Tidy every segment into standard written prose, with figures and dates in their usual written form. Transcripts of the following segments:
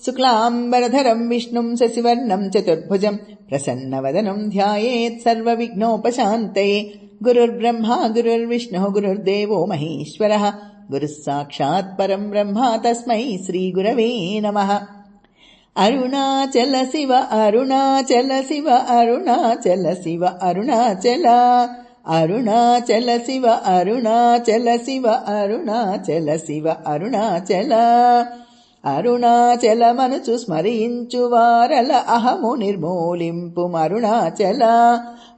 శుక్లాంబరధరం విష్ణుం శశివర్ణం చతుర్భుజం ప్రసన్నవదనం ధ్యాయేత్ సర్వవిఘ్నోపశాంతయే. గురుర్బ్రహ్మా గురుర్విష్ణుః గురుర్దేవో మహేశ్వరః గురుః సాక్షాత్ పరం బ్రహ్మ తస్మై శ్రీగురవే నమః. అరుణాచల శివ అరుణాచల శివ అరుణాచల శివ అరుణాచల అరుణాచల శివ అరుణాచల శివ అరుణాచల శివ అరుణాచల. అరుణాచలమనుచు స్మరించు వారల అహము నిర్మూలింపు అరుణాచల.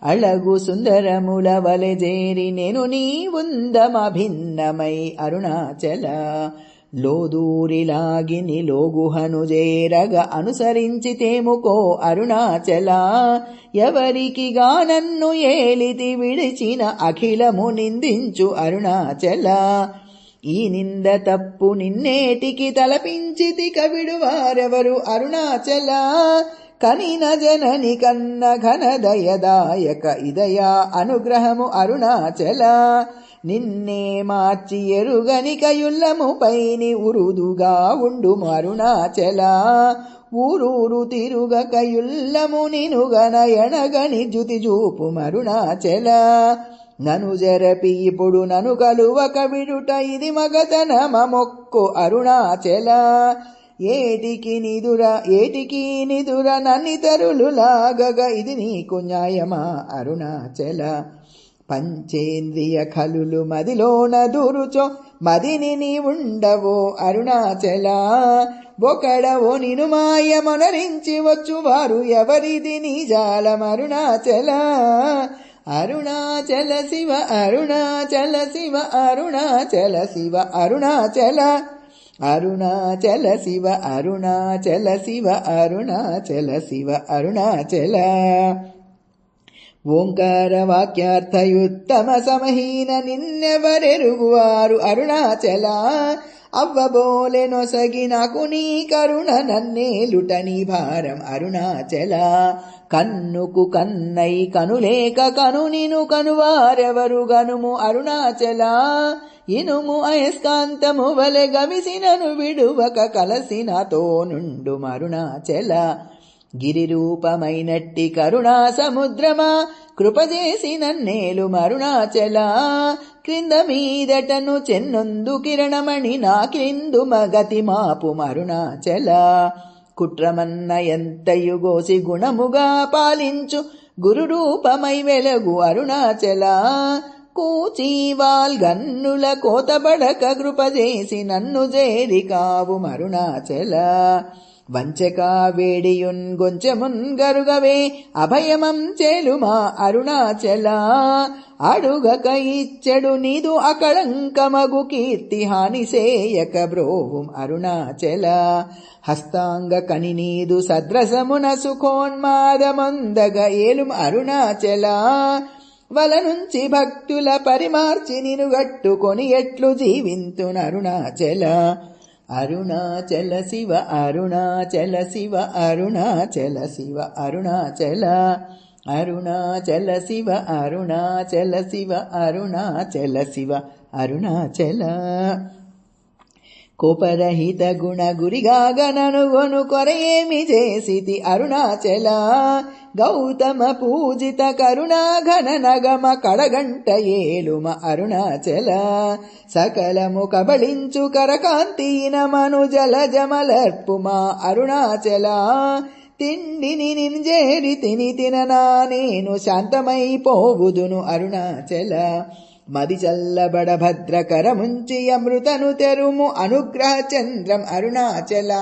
అళగు సుందరముల వలె జేరి నేను నీ ఉందమభిన్నమై అరుణాచల. లోదూరిలాగిని లోగుహను జేరగ అనుసరించితేముకో అరుణాచల. ఎవరికిగా నన్ను ఏలితి విడిచిన అఖిలము నిందించు అరుణాచల. ఈ నింద తప్పు నిన్నేటికి తలపించితి కవిడువారెవరు అరుణాచల. కనిన జనని కన్న ఘన దయదాయక ఇదయా అనుగ్రహము అరుణాచల. నిన్నే మార్చి ఎరుగని కయుల్లము పైని ఉరుదుగా ఉండు అరుణాచల. ఊరూరు తిరుగ కయుల్లము నినుగన ఎనగని జుతి చూపు అరుణాచల. నను జరపి ఇప్పుడు నను కలువక విడుట ఇది మగతనమ మొక్కు అరుణాచల. ఏటికి నిదుర నన్నితరులు లాగగ ఇది నీకు న్యాయమా అరుణాచల. పంచేంద్రియ కలులు మదిలోన దూరుచో మదిని నీ ఉండవో అరుణాచల. ఒకడవో నిను మాయమొనరించి వచ్చువారు ఎవరిది నీ జాలం అరుణాచల. అరుణాచల శివ అరుణాచల శివ అరుణాచల శివ అరుణాచల అరుణాచల శివ అరుణాచల శివ అరుణాచల శివ అరుణాచల. ఓంకార వాక్యార్థయుత్తమ సమహీన నిన్నెవరెరుగువారు అరుణాచల. అవ్వబోలె నొసగి నాకు నీ కరుణ నన్నేలుట నీ భారం అరుణాచల. కన్నుకు కన్నై కనులేక కను నిను కనువారెవరు గనుము అరుణాచల. ఇనుము అయస్కాంతము వలె గవిసినను విడువక కలసినతో నుండు అరుణాచల. గిరిరూపమైనట్టి కరుణా సముద్రమా కృపజేసి నన్నేలు అరుణాచల. క్రింద మీదటను చెన్నొందు కిరణమణి నా క్రిందు మగతి మాపు అరుణాచల. కుట్రమన్న ఎంతయు గోసి గుణముగా పాలించు గురు రూపమై వెలగు అరుణాచల. కూచీవాల్ గన్నుల కోతబడక కృపజేసి నన్ను జేరి కావు అరుణాచల. వంచకా వేడియున్ గొంచెమున్ గరుగవే అభయమం చేలుమా అరుణాచల. అడుగక ఇచ్చెడు నీదు అకళంకమగు కీర్తి హానిసేయక బ్రోవుం అరుణాచల. హస్తాంగ కని నీదు సద్రసమున సుఖోన్మాదమందగ ఏలుం అరుణాచల. వల నుంచి భక్తుల పరిమార్చి నినుగట్టుకొని ఎట్లు జీవింతున్ అరుణాచల. అరుణాచల శివ అరుణాచల శివ అరుణాచల శివ అరుణాచల అరుణాచల శివ అరుణాచల శివ అరుణాచల శివ అరుణాచల. కోపరహిత గుణ గురిగాగననుగొను కొరయేమి చేసితి అరుణాచల. గౌతమ పూజిత కరుణాఘన నగమ కడగంట ఏలుమ అరుణాచల. సకలము కబళించు కరకాంతిన మను జల జమలర్పుమా అరుణాచల. తిండిని నింజేరి తిని తిననా నేను శాంతమైపోవుదును అరుణాచల. మది చల్లబడ భద్రకరముంచి అమృతను తెరుము అనుగ్రహ చంద్రం అరుణాచల.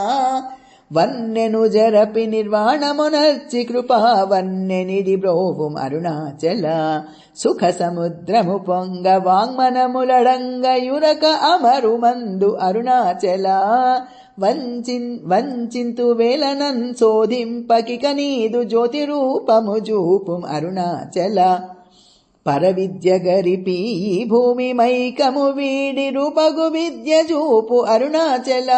వన్నెను జరపి నిర్వాణమునర్చి కృపా వన్నెనిది బ్రోవుం అరుణాచల. సుఖ సముద్రము పొంగ వాంగ్మనములడంగ యురక అమరు మందు అరుణాచల. వంచింతు వేలనన్ శోధింపకిక నీదు జ్యోతి రూపము జూపుం అరుణాచల. పరవిద్య గరిపి భూమి మైకము వీడి రూపగు విద్య చూపు అరుణాచల.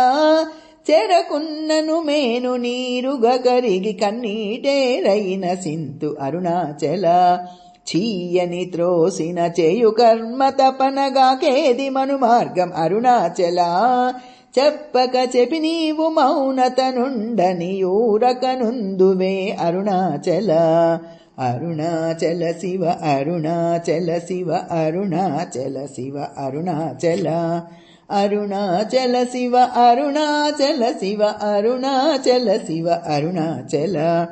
చెరకున్నను మేను నీరుగా కరిగి కన్నీటేరైన సింతు అరుణాచల. చీయని త్రోసిన చేయు కర్మ తపనగా కేది మను మార్గం అరుణాచల. చెప్పక చెప్పి నీవు మౌనత నుండనియూరకనుందువే అరుణాచల. అరుణాచల శివ అరుణాచల శివ అరుణాచల శివ అరుణాచల. అరుణాచల శివ అరుణాచల శివ అరుణాచల శివ అరుణాచల.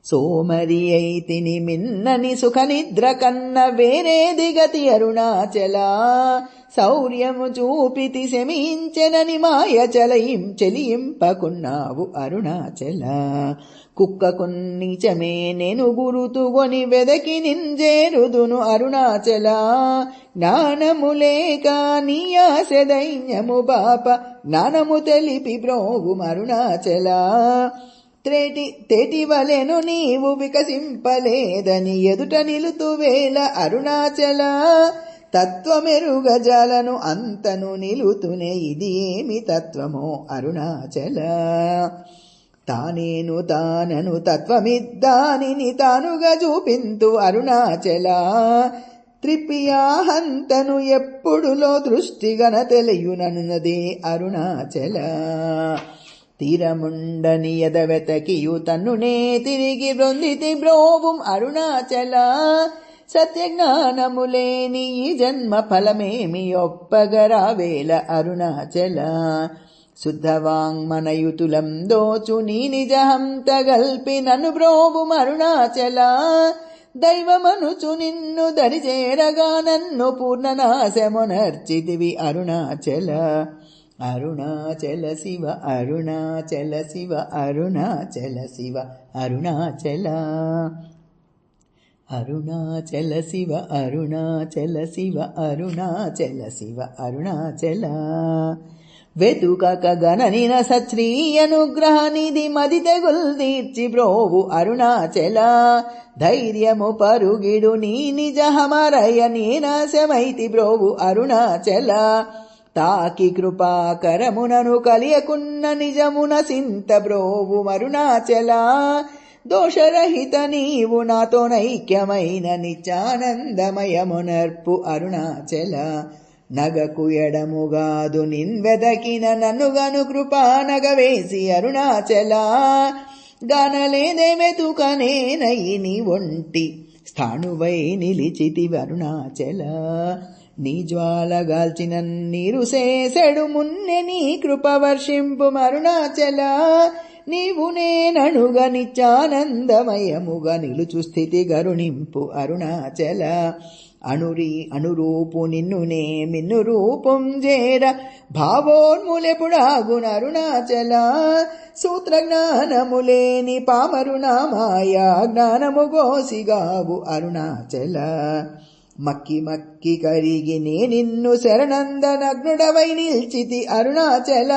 సోమరి అయితిని మిన్నని సుఖ నిద్ర కన్న వేరేది గతి అరుణాచల. శౌర్యము చూపితి శమించెనని మాయ చెలియింపకున్నావు అరుణాచల. కుక్కకు నీచమే నేను గురుతుగొని వెదకి నింజేరుదును అరుణాచల. జ్ఞానము లేక నీ ఆశ దైన్యము బాప జ్ఞానము తెలిపి బ్రోవు అరుణాచల. తేటి వలెను నీవు వికసింపలేదని ఎదుట నిలుతువేల అరుణాచల. తత్వమెరుగజాలను అంతను నిలుతునే ఇది ఏమి తత్వమో అరుణాచల. తానేను తానను తత్వమిద్దానిని తానుగా చూపింతు అరుణాచల. త్రిపియాహంతను ఎప్పుడులో దృష్టిగన తెలియునన్నదే అరుణాచల. తీరముండని ఎదవెతకియు తన్నునే తిరిగి బృందితి బ్రోవుం అరుణాచల. సత్యజ్ఞానములేని ఈ జన్మ ఫలమేమి ఒప్పగరావేల అరుణాచల. శుద్ధవాంగ్మనయుతులం దోచు నీ నిజహంత గల్పి నన్ను బ్రోవుం అరుణాచల. దైవమనుచు నిన్ను దరిచేరగా నన్ను పూర్ణనాశమునర్చితివి అరుణాచల. అరుణాచల శివ అరుణాచల శివ అరుణాచల శివ అరుణాచల. అరుణాచల శివ అరుణాచల శివ అరుణాచల శివ అరుణాచల. వెతుకక గణనిన సశ్రీ అనుగ్రహ నిధి మది తెగుల్దీర్చి బ్రోవు అరుణాచల. ధైర్యము పరుగిడు నీ నిజ హమరయ నీనాశమైతి బ్రోవు అరుణాచల. తాకి కృపాకరమునను కలియకున్న నిజమున సింత బ్రోవు అరుణాచల. దోషరహిత నీవు నాతో నైక్యమైన నిత్యానందమయమునర్పు అరుణాచల. నగకు ఎడముగాదు నిన్వెదకిన నన్నుగను కృపా నగవేసి అరుణాచల. గానలేదే వెతుకనేనయి నీ ఒంటి స్థాణువై నిలిచితి అరుణాచల. నీ జ్వాలగాల్చిన నీరు సేసెడు మున్నె నీ కృప వర్షింపు అరుణాచల. నీవు నేననుగ నిత్యానందమయముగా నిలుచు స్థితి గరుణింపు అరుణాచల. అనురూపు నిన్నునే మిన్ను రూపం జేర భావోన్ములెపుడాగున అరుణాచల. సూత్ర జ్ఞానములేని పామరునా మాయా జ్ఞానము గోసిగావు అరుణాచల. మక్కి మక్కి కరిగి నే నిన్ను శరణందనగ్నుడవై నిల్చితి అరుణాచల.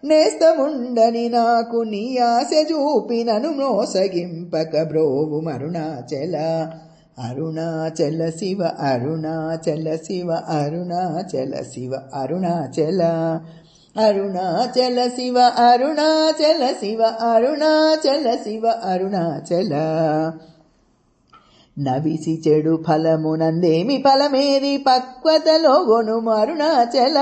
నేస్తముండని నాకు నీ ఆశ చూపి నను మోసగింపక బ్రోవు అరుణాచల. అరుణాచల శివ అరుణాచల శివ అరుణాచల శివ అరుణాచల. అరుణాచల శివ అరుణాచల శివ అరుణాచల శివ అరుణాచల. నవిసి చెడు ఫలమునందేమి ఫలమేది పక్వతలో గొను అరుణాచల.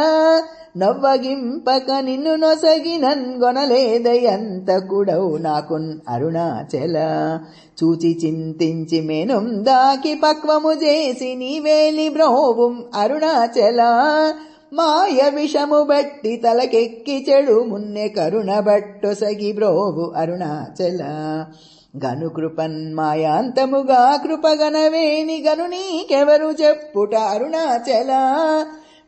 నవ్వగింపక నిన్ను నొసగి నన్గొనలేదయంత కూడవు నాకున్ అరుణాచల. చూచి చింతించి మేనుం దాకి పక్వము చేసి నీవేలి బ్రోవుం అరుణాచల. మాయ విషము బట్టి తలకెక్కి చెడు మున్నె కరుణ బట్టొసగి బ్రోవు అరుణాచల. గను కృపన్ మాయాంతముగా కృపగనవేని గను నీకెవరు చెప్పుట అరుణాచల.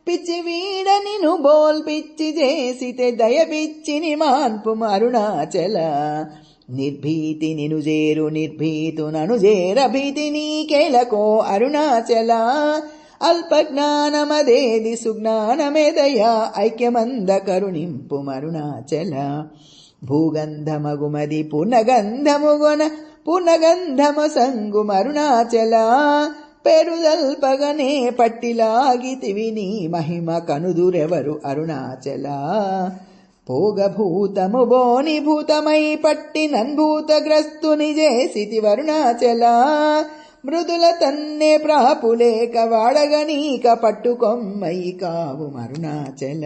పిచ్చి వీడనిను బోల్ పిచ్చి చేసితే దయపిచ్చిని మాన్పు అరుణాచల. నిర్భీతి నిను చేరు నిర్భీతు నను చేర భీతి నీకేలకో అరుణాచల. అల్పజ్ఞానమదేది సుజ్ఞానమేదయా ఐక్యమంద కరుణింపు అరుణాచల. భూగంధమగుమది పూర్ణగంధముగొన పూర్ణగంధము సంగు అరుణాచల. పెరుదల్పగనే పట్టిలాగితివి నీ మహిమ కనుదురెవరు అరుణాచల. పోగభూతము బోని భూతమై పట్టి నన్భూతగ్రస్తుని చేసితి అరుణాచల. మృదుల తన్నే ప్రాపులేక వాడగనీక పట్టుకొమ్మయి కావు అరుణాచల.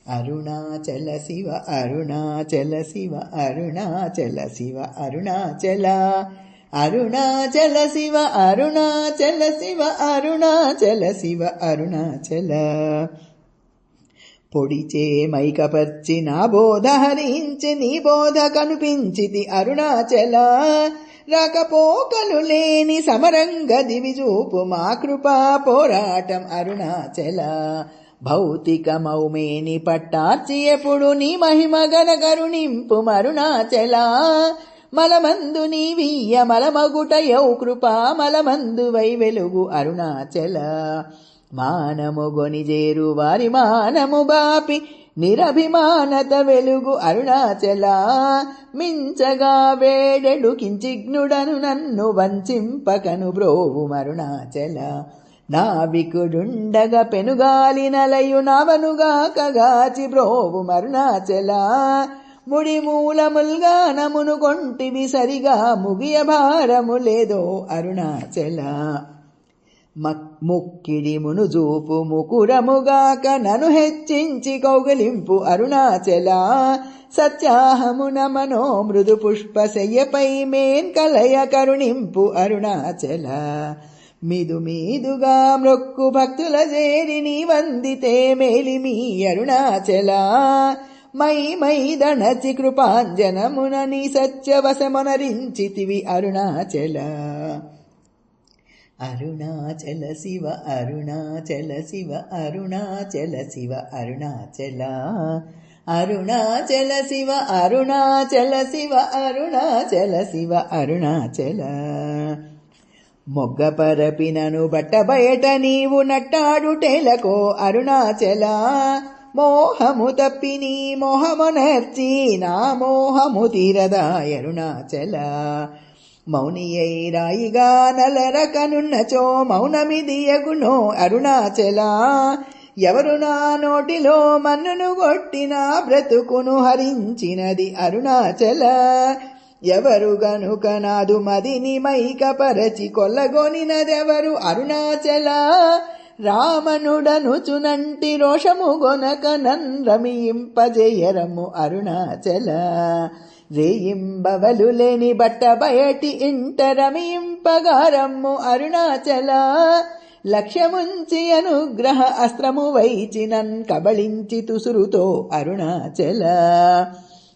అరుణాచల శివ అరుణాచల శివ అరుణాచల శివ అరుణాచల. అరుణాచల శివ అరుణాచల శివ అరుణాచల శివ అరుణాచల. పొడిచే మైకపర్చి నా బోధ హరించి నీ బోధ కనిపించితి అరుణాచల. రాకపోకలు లేని సమరంగ దివిజూపు మా కృపా పోరాటం అరుణాచల. భౌతిక మౌమేని పట్టార్చి ఎప్పుడు నీ మహిమ గన కరుణింపు అరుణాచల. మలమందు నీవీయ మలమగుట యౌ కృపా మలమందు వై వెలుగు అరుణాచల. మానము గొనిజేరు వారి మానము బాపి నిరభిమానత వెలుగు అరుణాచల. మించగా వేడెడు కించిగ్నుడను నన్ను వంచింపకను బ్రోవు అరుణాచల. నావికుడుండగా పెనుగాలి నలయు నవనుగా కగాచి బ్రోవు అరుణాచల. ముడి మూలముల్గా నమును కొంటివి సరిగా ముగియ భారము లేదో అరుణాచల. ముక్కిడి మునుజూపు ముకురముగాక నను హెచ్చించి కౌగలింపు అరుణాచల. సత్యాహమున మనో మృదు పుష్పశయ్యపై మేన్ కలయ కరుణింపు అరుణాచల. మీదు మీదుగా మ్రొక్కు భక్తుల చేరి నీ వందితే మేలిమీ అరుణాచల. మై మై దణచి కృపాంజనమున నీ సత్యవశమనరించితివి అరుణాచల. అరుణాచల శివ అరుణాచల శివ అరుణాచల శివ అరుణాచల. అరుణాచల శివ అరుణాచల శివ అరుణాచల శివ అరుణాచల. మొగ్గ పరపినను బట్ట బయట నీవు నట్టాడుటేలకో అరుణాచల. మోహము తప్పి నీ మోహమునర్చి నా మోహము తీరదా అరుణాచల. మౌనియై రాయిగా నలరకనున్నచో మౌనమిదియగునో అరుణాచల. ఎవరు నా నోటిలో మన్నును కొట్టినా బ్రతుకును హరించినది అరుణాచల. ఎవరు గనుక నాదు మదిని మైకపరచి కొల్లగొనినదెవరు అరుణాచల. రామనుడనుచునంటి రోషము గొనక నన్ రమింపజేయరము అరుణాచల. రేయింబవలు లేని బట్ట బయటి ఇంట రమింపగారమ్ము అరుణాచల. లక్ష్యముంచి అనుగ్రహ అస్త్రము వైచి నన్ కబళించి తుసురుతో అరుణాచల.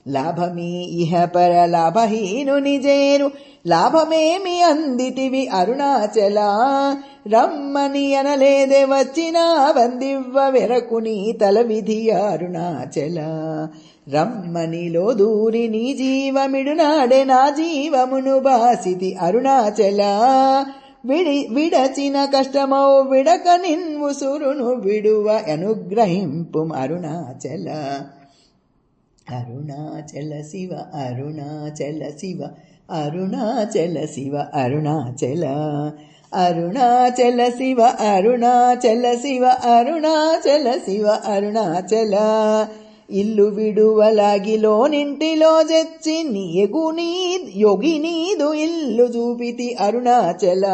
లాభమీ ఇహ పర లాభహీనుని జేరు లాభమేమి అందితివి అరుణాచల. రమ్మని అనలేదే వచ్చినా వందివ్వ వెరకుని తల విధి అరుణాచల. రమ్మనిలో దూరి నీ జీవమిడునాడే నా జీవమును బాసితి అరుణాచల. విడచిన కష్టమౌ విడక నిన్వుసురును విడువ అనుగ్రహింపు అరుణాచల. అరుణాచల శివ అరుణాచల శివ అరుణాచల శివ అరుణాచల. అరుణాచల శివ అరుణాచల శివ అరుణాచల శివ అరుణాచల. ఇల్లు విడువలాగిలో నింటిలో జెచ్చి యోగి నీదు ఇల్లు చూపితి అరుణాచల.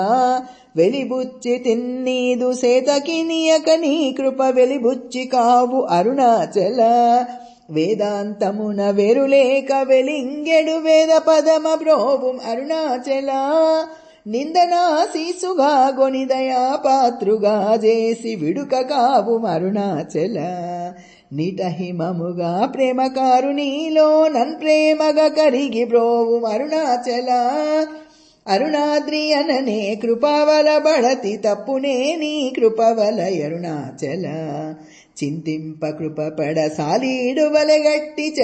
వెలిబుచ్చి తిన్నీదు సేతకి నీయక నీ కృప వెలిబుచ్చి కావు అరుణాచల. వేదాంతమున వెరులేక వెలింగెడు వేద పదమ బ్రోవు అరుణాచల. నిందనాశీసుగా గొనిదయా పాత్రుగా చేసి విడుక కావు అరుణాచల. నిటహిమముగా ప్రేమకారు నీలో నన్ ప్రేమగా కరిగి బ్రోవు అరుణాచల. అరుణాద్రి అననే కృపవల బడతి తప్పునే నీ కృపవల అరుణాచల. చింతింప కృపపడ సాలీడు వలెగట్టి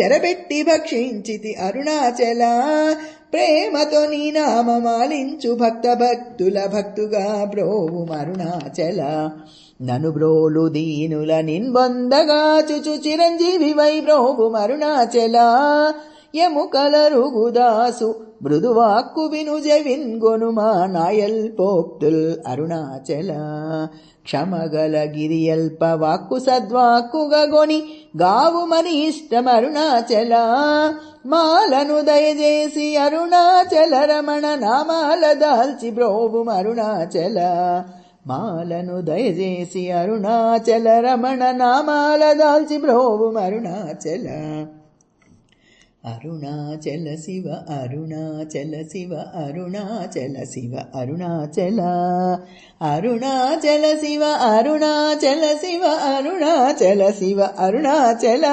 చెరబెట్టి భక్షించితి అరుణాచల. ప్రేమతో నీ నామమాలించు భక్తుల భక్తుగా బ్రోవు అరుణాచల. నను బ్రోలు దీనుల నిన్బొందగా చుచు చిరంజీవి వై బ్రోవు అరుణాచల. ఎముకల రుగుదాసు మృదువాక్కు వినుజవిన్ గొనుమా నాయల్ పోక్తుల్ అరుణాచల. క్షమగల గిరియల్ప వాక్కు సద్వాక్కుగా గొని గావు మని ఇష్టం అరుణాచల. మాలను దయచేసి అరుణాచల రమణ నామాల దాల్చి బ్రోవుం అరుణాచల మాలను దయచేసి అరుణాచల రమణ నామాల దాల్చి బ్రోవుం అరుణాచల అరుణాచల శివ అరుణాచల శివ అరుణాచల శివ అరుణాచల అరుణాచల శివ అరుణాచల శివ అరుణాచల శివ అరుణాచల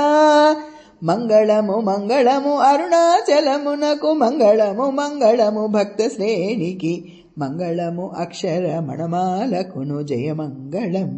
మంగళము మంగళము అరుణాచలమునకు మంగళము మంగళము భక్త శ్రేణికి మంగళము అక్షర మణమాలకును జయమంగళం